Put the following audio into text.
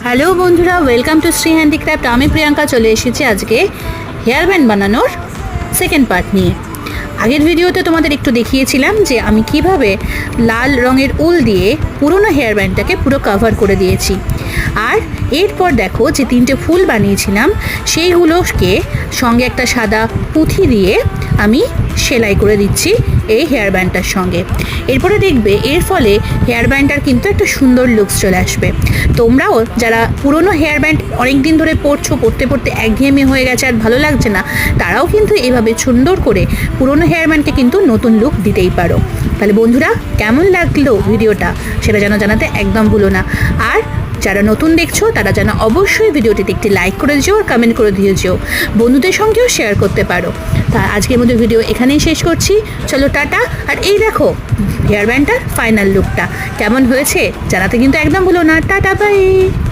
Hello বন্ধুরা, welcome to Shri handicraft. আমি প্রিয়াঙ্কা চলে এসেছি আজকে হেয়ার ব্যান্ড বানানোর সেকেন্ড পার্ট নিয়ে। আগের ভিডিওতে তোমাদের একটু দেখিয়েছিলাম যে আমি কিভাবে লাল রঙের উল দিয়ে পুরনো হেয়ার ব্যান্ডটাকে পুরো কভার করে দিয়েছি। আর এরপর দেখো যে তিনটে ফুল বানিয়েছিলাম সেইগুলোকে সঙ্গে একটা সাদা পুঁথি দিয়ে আমি সেলাই করে দিচ্ছি এই হেয়ার ব্যান্ডটার সঙ্গে। এরপরে দেখবে এর ফলে হেয়ার ব্যান্ডটার কিন্তু একটা সুন্দর লুকস চলে আসবে। তোমরাও যারা পুরনো হেয়ার ব্যান্ড অনেক দিন ধরে পড়তে পড়তে একঘেয়েমি হয়ে গেছে আর ভালো লাগছে না, তারাও কিন্তু এভাবে সুন্দর করে পুরনো হেয়ার ব্যান্ডকে কিন্তু নতুন লুক দিতেই পারো। তাহলে বন্ধুরা, কেমন লাগলো ভিডিওটা সেটা যেন জানাতে একদম ভুলো না। আর যারা নতুন দেখছো তারা যেন অবশ্যই ভিডিওটিতে একটি লাইক করে দিও আর কমেন্ট করে দিয়েছো, বন্ধুদের সঙ্গেও শেয়ার করতে পারো। তা আজকের মধ্যে ভিডিও এখানেই শেষ করছি। চলো টাটা। আর এই দেখো হেয়ার ব্যান্ডটার ফাইনাল লুকটা কেমন হয়েছে জানাতে কিন্তু একদম ভুলো না। Tata, by.